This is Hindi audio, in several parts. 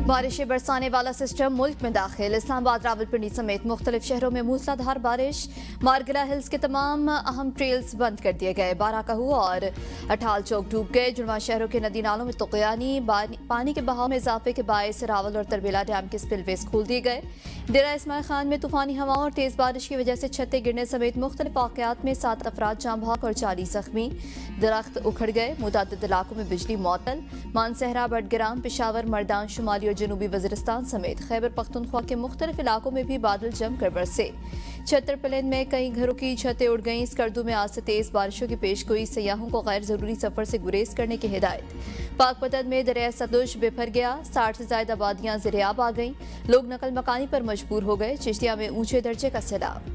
बारिशें बरसाने वाला सिस्टम मुल्क में दाखिल। इस्लामाबाद, रावलपिंडी समेत मुख्तलिफ शहरों में मूसलाधार बारिश। मारगिला हिल्स के तमाम अहम ट्रेल्स बंद कर दिए गए। बाराकहू और अठाल चौक डूब गए। जुड़वा शहरों के नदी नालों में तुगयानी। पानी के बहाव में इजाफे के बायस रावल और तरबेला डैम के स्पिलवेज खोल दिए गए। डेरा इस्माइल खान में तूफानी हवाओं और तेज बारिश की वजह से छतें गिरने समेत मुख्तलिफ वाकयात में 7 अफराद जाँ बहक और 40 जख्मी। दरख्त उखड़ गए। मुतअद्दिद इलाकों में बिजली मुअत्तल। मानसहरा, बडग्राम, पेशावर, मर्दान, शुमाली और जनूबी वज़ीरिस्तान समेत खैबर पख्तूनख्वा के मुख्तलिफ इलाकों में भी बादल जमकर बरसे। छत्तर प्लेन में कई घरों की छतें उड़ गईं। स्कर्दू में आज से तेज बारिशों की पेशगोई। सयाहों को गैर जरूरी सफर से गुरेज करने की हिदायत। पाकपतन में दरिया सतलुज बिफर गया। 60 से ज्यादा आबादियां ज़ेर-ए-आब आ गईं। लोग नकल मकानी पर मजबूर हो गए। चिश्तिया में ऊंचे दर्जे का सैलाब।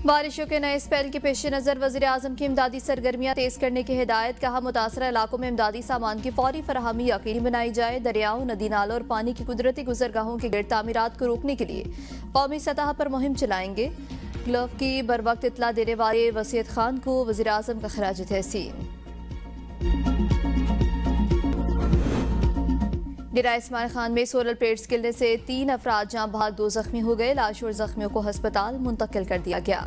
बारिशों के नए स्पेल के पेश नज़र वज़ीर आज़म की इमदादी सरगर्मियाँ तेज करने की हिदायत। कहा, मुतासरा इलाकों में इमदादी सामान की फौरी फराहमी यकीनी बनाई जाए। दरियाओं, नदी नालों और पानी की कुदरती गुजरगाहों की गिर तामीरात को रोकने के लिए कौमी सतह पर मुहिम चलाएंगे। ग्लव की बर वक्त इतला देने वाले वसीयत खान को वज़ीर आज़म का खराज तहसीन। डेरा इस्माइल खान में सोलर प्लेट्स गिरने से 3 अफराद जाँ बहक, 2 जख्मी हो गए। लाश और जख्मियों को हस्पताल मुंतकिल कर दिया गया।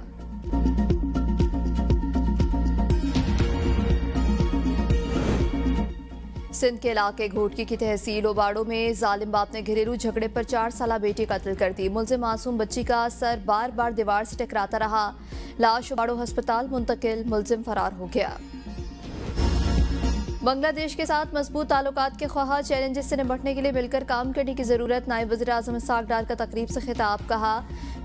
सिंध के इलाके घोटकी की तहसील ओबाड़ो में जालिम बाप ने घरेलू झगड़े पर 4 साला बेटी कत्ल कर दी। मुलजिम मासूम बच्ची का सर बार बार दीवार से टकराता रहा। लाश ओबाड़ो हस्पताल मुंतकिल। मुलजिम फरार हो गया। बांग्लादेश के साथ मजबूत ताल्लुकात के ख्वाह, चैलेंजेस से निपटने के लिए मिलकर काम करने की जरूरत। नायब वज़ीर आज़म इसहाक डार का तकरीब से खिताब। कहा,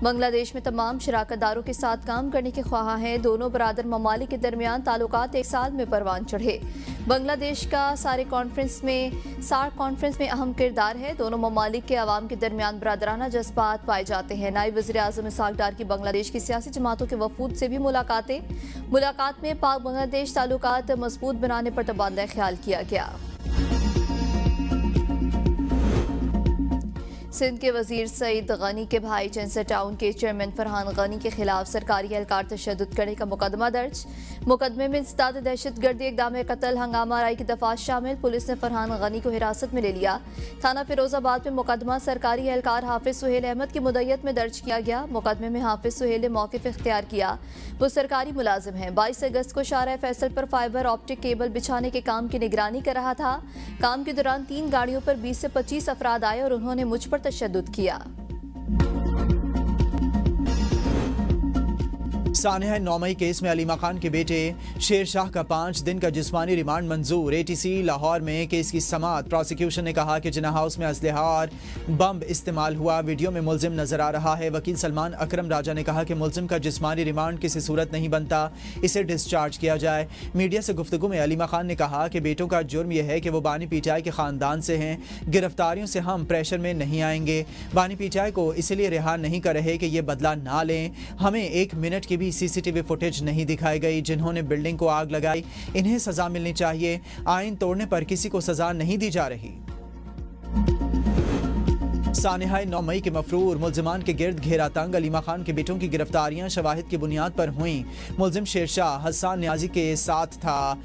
बांग्लादेश में तमाम शराकतदारों के साथ काम करने के ख्वाह हैं। दोनों बरादर ममालिक के दरमियान ताल्लुकात 1 साल में परवान चढ़े। बांग्लादेश का सार्क कॉन्फ्रेंस में अहम किरदार है। दोनों ममालिक के अवाम के दरमियान बरादराना जज्बात पाए जाते हैं। नायब वज़ीर आज़म इसहाक डार की बांग्लादेश की सियासी जमातों के वफूद से भी मुलाकात में पाक बांग्लादेश ताल्लुकात मजबूत बनाने पर तबादला ख्याल किया गया। सिंध के वजीर सईद गनी के भाई चेंसर टाउन के चेयरमैन फरहान गनी के खिलाफ सरकारी एहलकार तशद्दुद करने का मुकदमा दर्ज। मुकदमे में इंसदाद दहशतगर्दी, इक़दाम कत्ल, हंगामा आराई की दफात शामिल। पुलिस ने फरहान गनी को हिरासत में ले लिया। थाना फिरोजाबाद में मुकदमा सरकारी एहलकार हाफिज सुहेल अहमद की मुद्दत में दर्ज किया गया। मुकदमे में हाफिज सुहेल ने मौक़िफ़ इख्तियार किया। वो सरकारी मुलाजिम हैं। 22 अगस्त को शाहराह फैसल पर फाइबर ऑप्टिक केबल बिछाने के काम की निगरानी कर रहा था। काम के दौरान 3 गाड़ियों पर 20 से 25 अफराद आए और उन्होंने मुझ पर तशद्दुद किया। सानिया 9 मई केस में अलीमा खान के बेटे शेर शाह का 5 दिन का जिस्मानी रिमांड मंजूर। ATC लाहौर में केस की समाअत। प्रोसिक्यूशन ने कहा कि जिना हाउस में असलहा और बम इस्तेमाल हुआ। वीडियो में मुलजिम नजर आ रहा है। वकील सलमान अकरम राजा ने कहा कि मुलजिम का जिस्मानी रिमांड किसी सूरत नहीं बनता, इसे डिस्चार्ज किया जाए। मीडिया से गुफ्तगू में अलीमा खान ने कहा कि बेटों का जुर्म यह है कि वो बानी पीटीआई के खानदान से हैं। गिरफ्तारियों से हम प्रेशर में नहीं आएंगे। बानी पीटीआई को इसलिए रिहा नहीं कर रहे कि ये बदला ना लें। हमें 1 मिनट की भी CCTV फुटेज नहीं दिखाई गई। जिन्होंने बिल्डिंग को आग लगाई, इन्हें सजा मिलनी चाहिए। आइन तोड़ने पर किसी को सजा नहीं दी जा रही। सानिया 9 मई के मफरूर मुलजिमान के गिर्द घेरा तंग। अलीमा खान के बेटों की गिरफ्तारियां शवाहिद की बुनियाद पर हुई। मुलजिम शेरशाह हसन न्याजी के साथ था।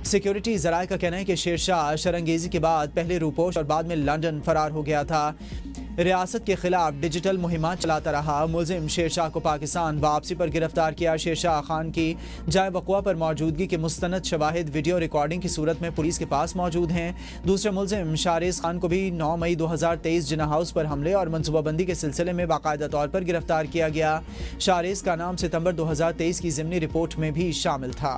सिक्योरिटी ज़राए का कहना है कि शेरशाह शरंगेजी के बाद पहले रूपोश और बाद में लंदन फरार हो गया था। रियासत के खिलाफ डिजिटल मुहिमात चलाता रहा। मुलजिम शेरशाह को पाकिस्तान वापसी पर गिरफ्तार किया। शेरशाह खान की जाए वक़वा पर मौजूदगी के मुस्तनद शवाहिद वीडियो रिकॉर्डिंग की सूरत में पुलिस के पास मौजूद हैं। दूसरे मुलजिम शारेज खान को भी 9 मई 2023 जिना हाउस पर हमले और मनसूबाबंदी के सिलसिले में बाकायदा तौर पर गिरफ्तार किया गया। शारेज का नाम सितंबर 2023 की ज़िमनी रिपोर्ट में भी शामिल था।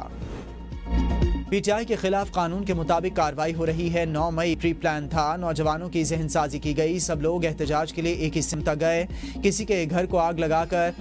पीटीआई के खिलाफ कानून के मुताबिक कार्रवाई हो रही है। 9 मई प्री प्लान था। नौजवानों की जहन साजी की गई। सब लोग एहतजाज के लिए एक ही सिमत गए। किसी के घर को आग लगाकर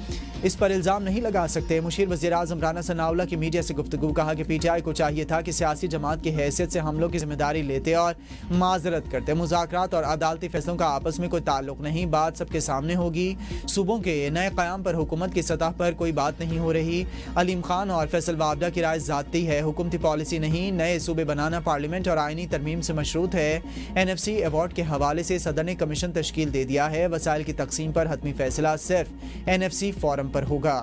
इस पर इल्ज़ाम नहीं लगा सकते। मुशीर वज़ीर आज़म राना सनाउल्लाह की मीडिया से गुफ्तगू। कहा कि पीटीआई को चाहिए था कि सियासी जमात की हैसियत से हमलों की जिम्मेदारी लेते और माजरत करते। मुज़ाकरात और अदालती फैसलों का आपस में कोई ताल्लुक नहीं। बात सबके सामने होगी। सूबों के नए क़याम पर हुकूमत की सतह पर कोई बात नहीं हो रही। अलीम खान और फैसल वाबडा की राय ज़ाती है, हुकूमती पॉलिसी नहीं। नए सूबे बनाना पार्लियामेंट और आइनी तरमीम से मशरूत है। NFC अवार्ड के हवाले से सदर ने कमीशन तश्कील दे दिया है। वसाइल की तकसीम पर हतमी फैसला सिर्फ NFC फोरम पर होगा।